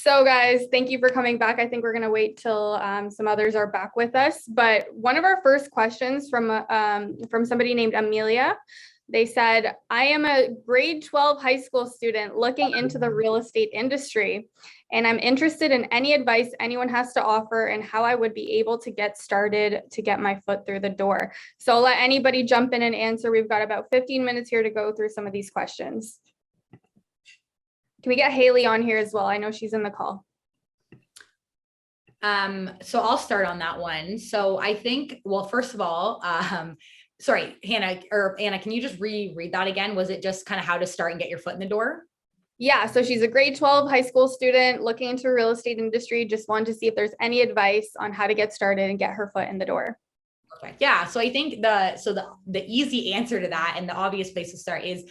So guys, thank you for coming back. I think we're going to wait till some others are back with us. But one of our first questions from somebody named Amelia, they said, I am a grade 12 high school student looking into the real estate industry, and I'm interested in any advice anyone has to offer and how I would be able to get started to get my foot through the door. So I'll let anybody jump in and answer. We've got about 15 minutes here to go through some of these questions. Can we get Hailey on here as well? I know she's in the call. So I'll start on that one. So I think, well, first of all, sorry, Anna, can you just reread that again? Was it just kind of how to start and get your foot in the door? Yeah, so she's a grade 12 high school student looking into the real estate industry. Just wanted to see if there's any advice on how to get started and get her foot in the door. Perfect. Yeah, so I think the easy answer to that and the obvious place to start is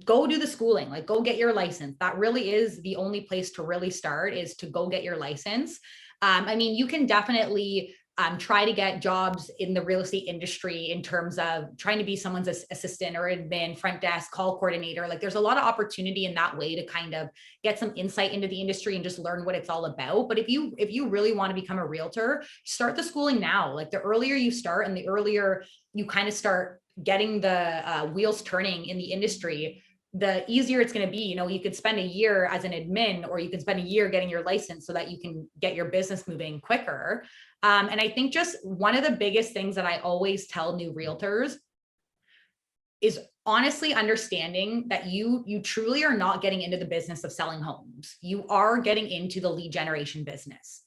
go do the schooling, like go get your license. That really is the only place to really start, is to go get your license. I mean, you can definitely try to get jobs in the real estate industry in terms of trying to be someone's assistant or admin, front desk, call coordinator. Like there's a lot of opportunity in that way to kind of get some insight into the industry and just learn what it's all about. But if you really want to become a realtor, start the schooling now. Like the earlier you start and the earlier you kind of start getting the wheels turning in the industry, the easier it's going to be. You know, you could spend a year as an admin, or you can spend a year getting your license so that you can get your business moving quicker. And I think just one of the biggest things that I always tell new realtors is honestly understanding that you truly are not getting into the business of selling homes. You are getting into the lead generation business,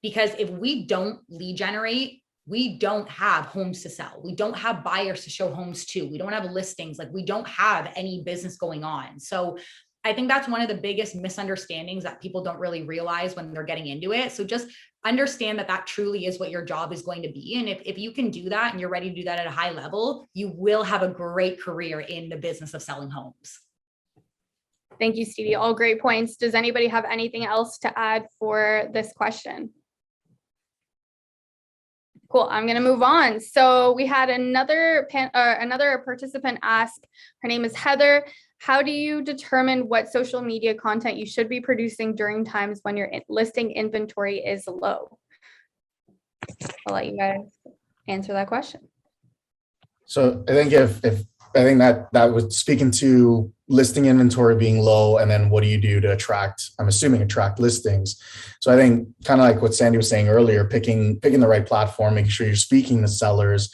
because if we don't lead generate, we don't have homes to sell. We don't have buyers to show homes to. We don't have listings. Like we don't have any business going on. So I think that's one of the biggest misunderstandings that people don't really realize when they're getting into it. So just understand that that truly is what your job is going to be. And if you can do that and you're ready to do that at a high level, you will have a great career in the business of selling homes. Thank you, Stevie. All great points. Does anybody have anything else to add for this question? Cool. I'm going to move on. So we had another participant ask. Her name is Heather. How do you determine what social media content you should be producing during times when your listing inventory is low? I'll let you guys answer that question. So I think I think that was speaking to listing inventory being low, and then what do you do to attract listings. So I think kind of like what Sandy was saying earlier, picking the right platform, making sure you're speaking to sellers,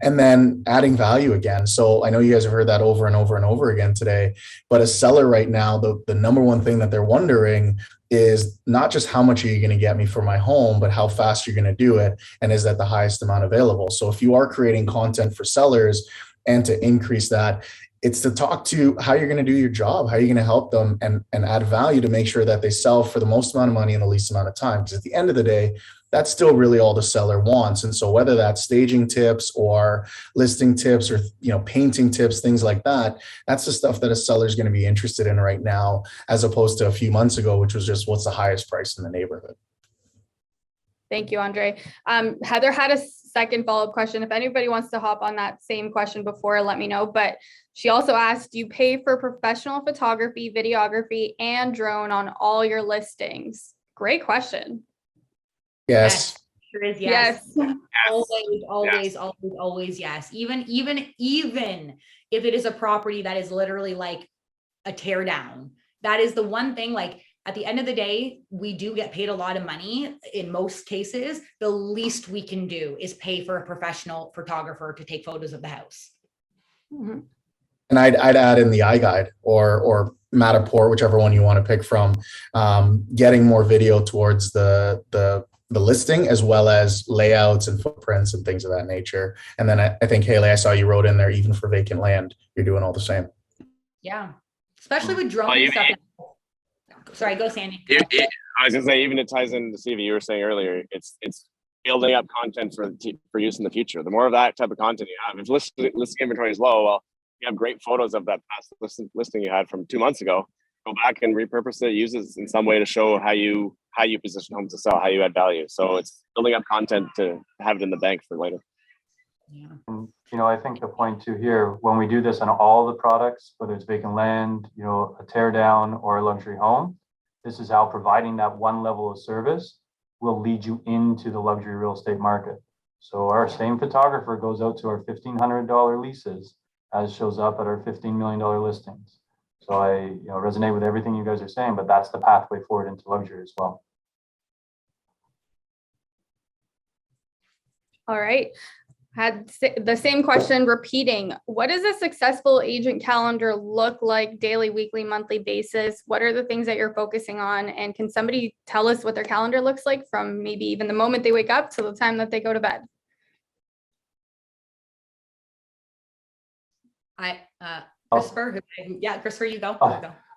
and then adding value again. So I know you guys have heard that over and over and over again today, but a seller right now, the number one thing that they're wondering is not just how much are you going to get me for my home, but how fast you're going to do it, and is that the highest amount available. So if you are creating content for sellers and to increase that, it's to talk to how you're going to do your job, how you're going to help them and add value to make sure that they sell for the most amount of money in the least amount of time. Because at the end of the day, that's still really all the seller wants. And so whether that's staging tips or listing tips or, painting tips, things like that, that's the stuff that a seller is going to be interested in right now, as opposed to a few months ago, which was just what's the highest price in the neighborhood. Thank you, Andre. Heather had a second follow-up question. If anybody wants to hop on that same question before, let me know. But she also asked, do you pay for professional photography, videography, and drone on all your listings? Great question. Yes. Sure is yes. Always yes. Even if it is a property that is literally like a tear down, that is the one thing, like, at the end of the day, we do get paid a lot of money. In most cases, the least we can do is pay for a professional photographer to take photos of the house. Mm-hmm. And I'd add in the iGuide or Matterport, whichever one you want to pick from, getting more video towards the listing, as well as layouts and footprints and things of that nature. And then I think, Hailey, I saw you wrote in there, even for vacant land, you're doing all the same. Yeah, especially with drone and stuff. Sorry, go Sandy. I was gonna say, even it ties into Stevie, you were saying earlier, it's building up content for use in the future. The more of that type of content you have, if listing inventory is low, well, you have great photos of that past listing you had from 2 months ago. Go back and repurpose it, use it in some way to show how you position homes to sell, how you add value. So it's building up content to have it in the bank for later. Yeah. And, I think the point too here, when we do this on all the products, whether it's vacant land, a tear down or a luxury home, this is how providing that one level of service will lead you into the luxury real estate market. So our same photographer goes out to our $1,500 leases as shows up at our $15 million listings. So I resonate with everything you guys are saying, but that's the pathway forward into luxury as well. All right. Had the same question repeating. What does a successful agent calendar look like daily, weekly, monthly basis? What are the things that you're focusing on? And can somebody tell us what their calendar looks like from maybe even the moment they wake up to the time that they go to bed? Christopher, Christopher, you go.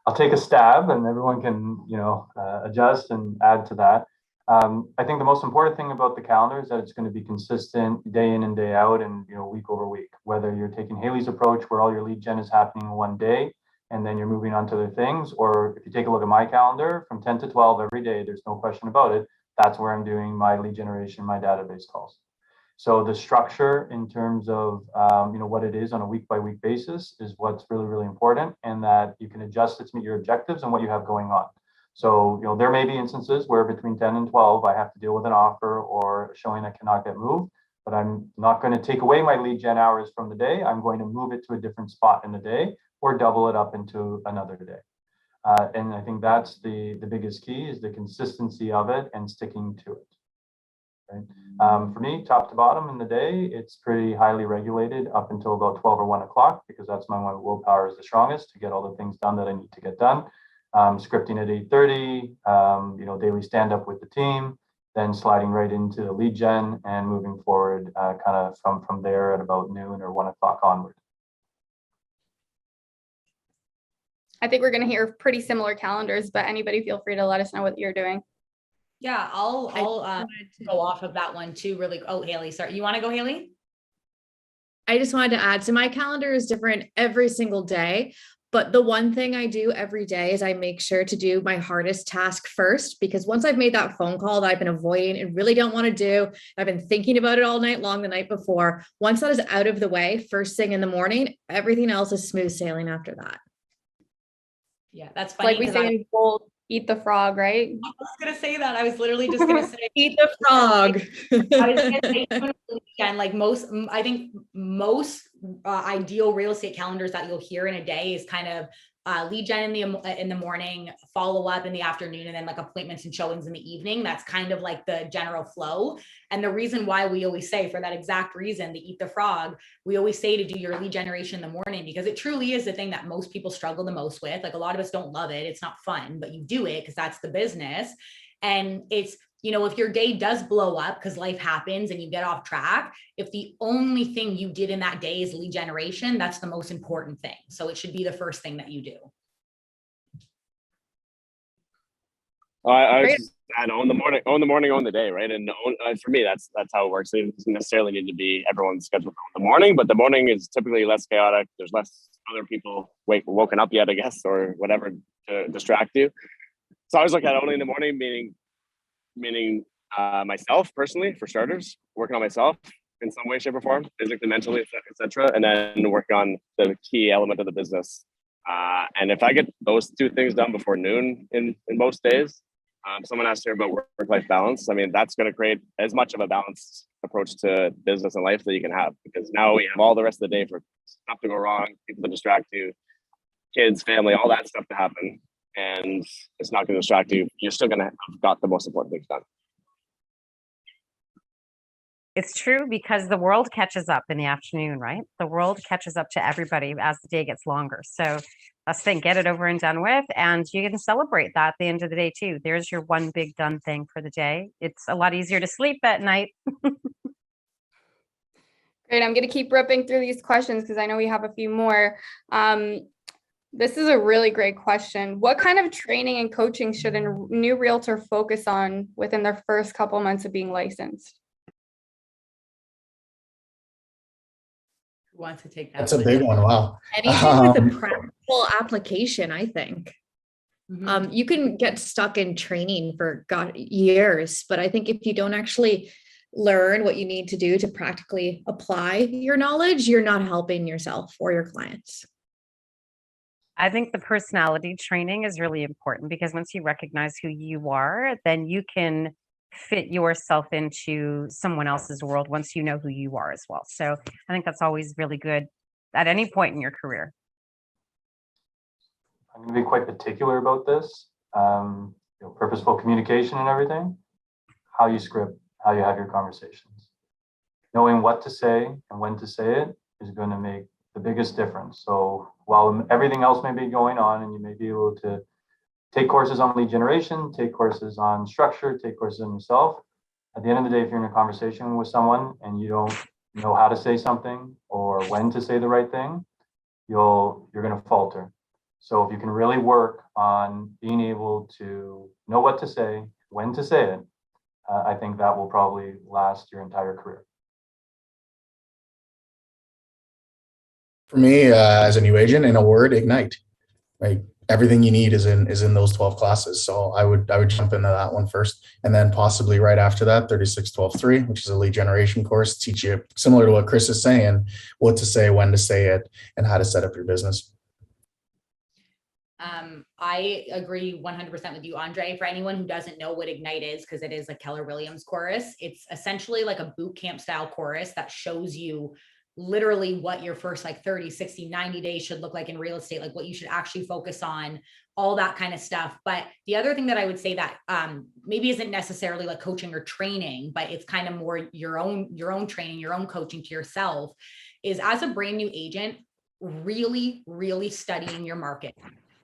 I'll take a stab and everyone can, adjust and add to that. I think the most important thing about the calendar is that it's going to be consistent day in and day out and, week over week, whether you're taking Hailey's approach where all your lead gen is happening in one day and then you're moving on to other things. Or if you take a look at my calendar from 10 to 12 every day, there's no question about it. That's where I'm doing my lead generation, my database calls. So the structure in terms of, what it is on a week by week basis is what's really, really important, and that you can adjust it to meet your objectives and what you have going on. So, there may be instances where between 10 and 12, I have to deal with an offer or a showing that cannot get moved, but I'm not going to take away my lead gen hours from the day. I'm going to move it to a different spot in the day or double it up into another day. And I think that's the biggest key is the consistency of it and sticking to it. Right? For me, top to bottom in the day, it's pretty highly regulated up until about 12 or 1 o'clock, because that's when my willpower is the strongest to get all the things done that I need to get done. Scripting at 8:30, daily stand up with the team, then sliding right into the lead gen and moving forward kind of from there at about noon or 1 o'clock onward. I think we're going to hear pretty similar calendars, but anybody feel free to let us know what you're doing. Yeah, I'll go off of that one too. Really. Oh, Hailey, sorry. You want to go, Hailey? I just wanted to add, so my calendar is different every single day. But the one thing I do every day is I make sure to do my hardest task first, because once I've made that phone call that I've been avoiding and really don't want to do, I've been thinking about it all night long the night before. Once that is out of the way, first thing in the morning, everything else is smooth sailing after that. Yeah, that's funny. Like we say in bold, eat the frog, right? I was going to say that. I was literally just going to say, Eat the frog. I was going to say, again, like I think most ideal real estate calendars that you'll hear in a day is kind of lead gen in the morning, follow up in the afternoon, and then like appointments and showings in the evening. That's kind of like the general flow. And the reason why we always say, for that exact reason, to eat the frog, we always say to do your lead generation in the morning, because it truly is the thing that most people struggle the most with. Like a lot of us don't love it. It's not fun, but you do it because that's the business. And it's, if your day does blow up because life happens and you get off track, if the only thing you did in that day is lead generation, that's the most important thing. So it should be the first thing that you do. I just add own the morning, own the day, right? And for me, that's how it works. It doesn't necessarily need to be everyone's schedule in the morning, but the morning is typically less chaotic. There's less other people woken up yet, I guess, or whatever to distract you. So I always look at only in the morning, meaning myself personally, for starters, working on myself in some way, shape, or form, physically, mentally, etc., and then working on the key element of the business. And if I get those two things done before noon in most days, someone asked here about work-life balance. I mean, that's going to create as much of a balanced approach to business and life that you can have, because now we have all the rest of the day for stuff to go wrong, people to distract you, kids, family, all that stuff to happen. And it's not going to distract you. You're still going to have got the most important things done. It's true, because the world catches up in the afternoon, right? The world catches up to everybody as the day gets longer. So let's think, get it over and done with, and you can celebrate that at the end of the day too. There's your one big done thing for the day. It's a lot easier to sleep at night. Great. I'm going to keep ripping through these questions because I know we have a few more. This is a really great question. What kind of training and coaching should a new realtor focus on within their first couple months of being licensed? Who wants to take that? That's a big one. Wow. Anything with a practical application, I think. Mm-hmm. You can get stuck in training for years, but I think if you don't actually learn what you need to do to practically apply your knowledge, you're not helping yourself or your clients. I think the personality training is really important because once you recognize who you are, then you can fit yourself into someone else's world once you know who you are as well. So I think that's always really good at any point in your career. I'm going to be quite particular about this. Purposeful communication and everything, how you script, how you have your conversations. Knowing what to say and when to say it is going to make the biggest difference. So while everything else may be going on and you may be able to take courses on lead generation, take courses on structure, take courses on yourself, at the end of the day, if you're in a conversation with someone and you don't know how to say something or when to say the right thing, you're going to falter. So if you can really work on being able to know what to say, when to say it, I think that will probably last your entire career. For me, as a new agent, in a word, ignite. Like everything you need is in those 12 classes. So I would jump into that one first, and then possibly right after that, 36-12-3, which is a lead generation course, teach you similar to what Chris is saying, what to say, when to say it, and how to set up your business. I agree 100% with you, Andre. For anyone who doesn't know what Ignite is, because it is a Keller Williams course, it's essentially like a boot camp style course that shows you literally what your first like 30, 60, 90 days should look like in real estate, like what you should actually focus on, all that kind of stuff. But the other thing that I would say that maybe isn't necessarily like coaching or training, but it's kind of more your own training, your own coaching to yourself, is as a brand new agent, really, really studying your market.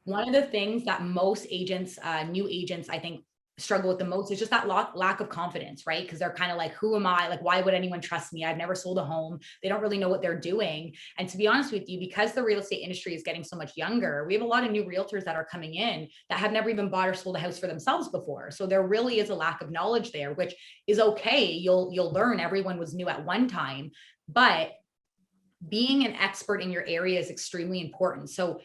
One of the things that most agents, new agents, I think struggle with the most is just that lack of confidence, right? Because they're kind of like, who am I? Like, why would anyone trust me? I've never sold a home. They don't really know what they're doing. And to be honest with you, because the real estate industry is getting so much younger, we have a lot of new realtors that are coming in that have never even bought or sold a house for themselves before. So there really is a lack of knowledge there, which is okay. You'll learn. Everyone was new at one time, but being an expert in your area is extremely important. So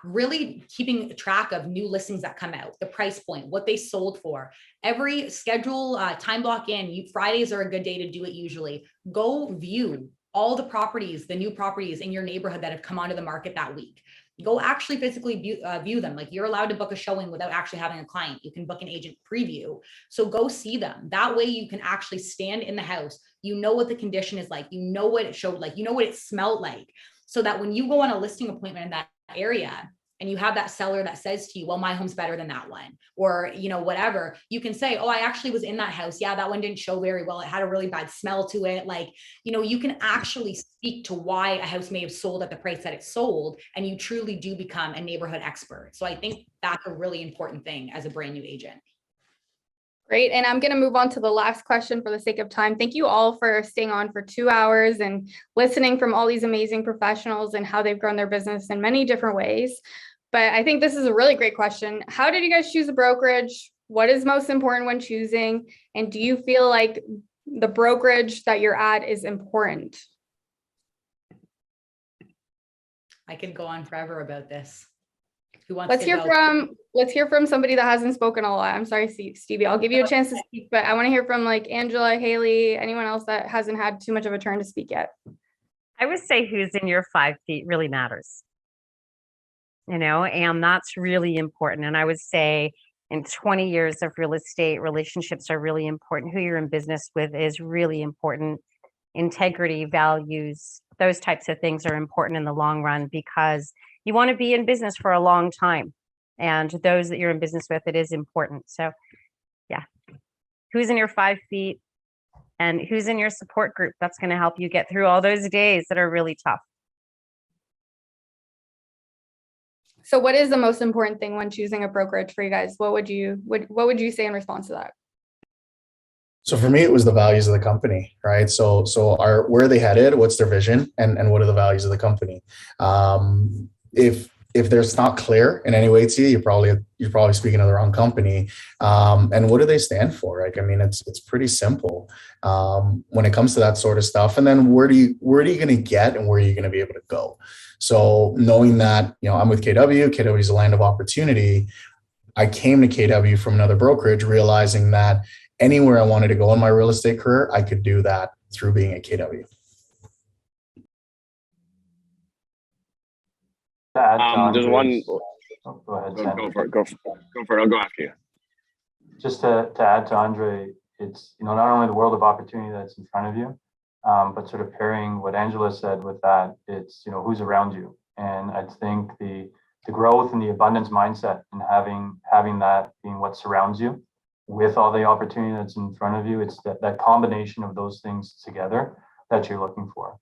really keeping track of new listings that come out, the price point, what they sold for, every schedule, time block in. Fridays are a good day to do it usually. Go view all the properties, the new properties in your neighborhood that have come onto the market that week. Go actually physically view them. Like you're allowed to book a showing without actually having a client. You can book an agent preview. So go see them. That way you can actually stand in the house. You know what the condition is like. You know what it showed like. You know what it smelled like. So that when you go on a listing appointment in that area and you have that seller that says to you, well, my home's better than that one, or, whatever, you can say, oh, I actually was in that house. Yeah, that one didn't show very well. It had a really bad smell to it. Like, you can actually speak to why a house may have sold at the price that it sold, and you truly do become a neighborhood expert. So I think that's a really important thing as a brand new agent. Great. And I'm going to move on to the last question for the sake of time. Thank you all for staying on for 2 hours and listening from all these amazing professionals and how they've grown their business in many different ways. But I think this is a really great question. How did you guys choose a brokerage? What is most important when choosing? And do you feel like the brokerage that you're at is important? I could go on forever about this. Who wants Let's to hear go? let's hear from somebody that hasn't spoken a lot. I'm sorry, Stevie. I'll give you a chance to speak, but I want to hear from like Angela, Hailey, anyone else that hasn't had too much of a turn to speak yet. I would say who's in your 5 feet really matters, and that's really important. And I would say in 20 years of real estate, relationships are really important. Who you're in business with is really important. Integrity, values, those types of things are important in the long run because you want to be in business for a long time. And those that you're in business with, it is important. So yeah, who's in your 5 feet and who's in your support group, that's going to help you get through all those days that are really tough. So what is the most important thing when choosing a brokerage for you guys? What would you say in response to that? So for me, it was the values of the company, right? So where are they headed? What's their vision? And what are the values of the company? If there's not clear in any way to you, you're probably speaking of the wrong company. And what do they stand for? Like, I mean, it's pretty simple when it comes to that sort of stuff. And then where are you going to get and where are you going to be able to go? So knowing that, I'm with KW is a land of opportunity. I came to KW from another brokerage, realizing that anywhere I wanted to go in my real estate career, I could do that through being at KW. To add to There's one. Andre's- oh, go ahead, Sam. Go for it. Go for it. I'll go after you. Just to add to Andre, it's, you know, not only the world of opportunity that's in front of you, but sort of pairing what Angela said with that, it's, you know, who's around you. And I think the growth and the abundance mindset and having that being what surrounds you with all the opportunity that's in front of you, it's that combination of those things together that you're looking for.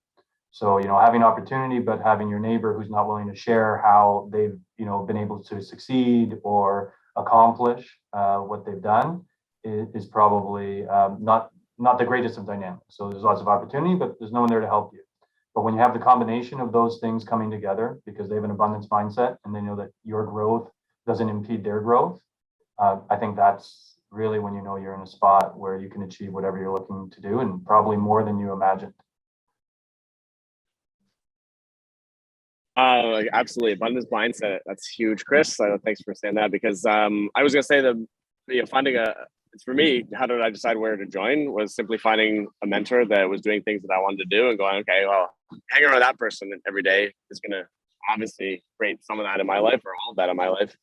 So, you know, having opportunity, but having your neighbor who's not willing to share how they've, you know, been able to succeed or accomplish what they've done is probably not the greatest of dynamics. So there's lots of opportunity, but there's no one there to help you. But when you have the combination of those things coming together, because they have an abundance mindset and they know that your growth doesn't impede their growth, I think that's really when you know you're in a spot where you can achieve whatever you're looking to do, and probably more than you imagined. Like, absolutely, abundance mindset. That's huge, Chris. Thanks for saying that, because I was gonna say finding it's for me. How did I decide where to join? Was simply finding a mentor that was doing things that I wanted to do, and going, okay, well, hanging around that person every day is gonna obviously create some of that in my life, or all of that in my life.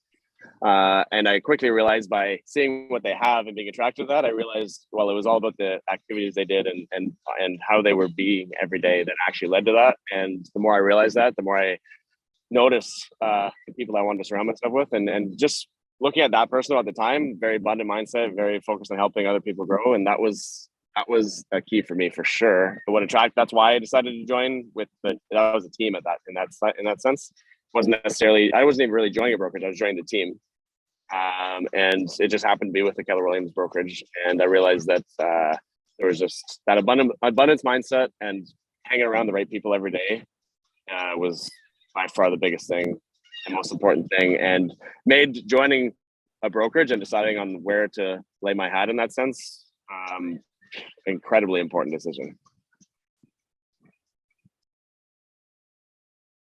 And I quickly realized, by seeing what they have and being attracted to that, I realized, well, it was all about the activities they did and how they were being every day that actually led to that. And the more I realized that, the more I noticed the people I wanted to surround myself with, and just looking at that person at the time, very abundant mindset, very focused on helping other people grow. And that was a key for me, for sure. That's why I decided to join that was a team in that sense. I wasn't even really joining a brokerage. I was joining the team. And it just happened to be with the Keller Williams brokerage. And I realized that there was just that abundance mindset, and hanging around the right people every day was by far the biggest thing and most important thing, and made joining a brokerage and deciding on where to lay my hat in that sense incredibly important decision.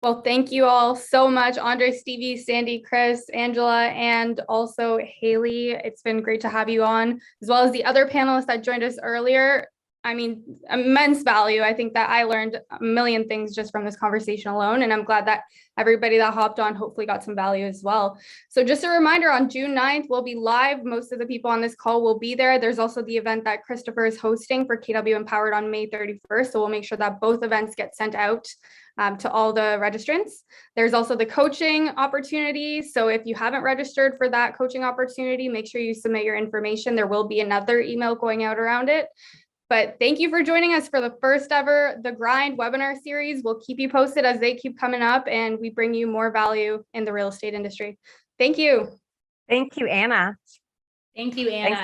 Well, thank you all so much, Andre, Stevie, Sandy, Chris, Angela, and also Hailey. It's been great to have you on, as well as the other panelists that joined us earlier. I mean, immense value. I think that I learned a million things just from this conversation alone, and I'm glad that everybody that hopped on hopefully got some value as well. So just a reminder, on June 9th, we'll be live. Most of the people on this call will be there. There's also the event that Christopher is hosting for KW Empowered on May 31st. So we'll make sure that both events get sent out to all the registrants. There's also the coaching opportunity. So if you haven't registered for that coaching opportunity, make sure you submit your information. There will be another email going out around it. But thank you for joining us for the first ever The Grind webinar series. We'll keep you posted as they keep coming up, and we bring you more value in the real estate industry. Thank you. Thank you, Anna. Thank you, Anna. Thanks,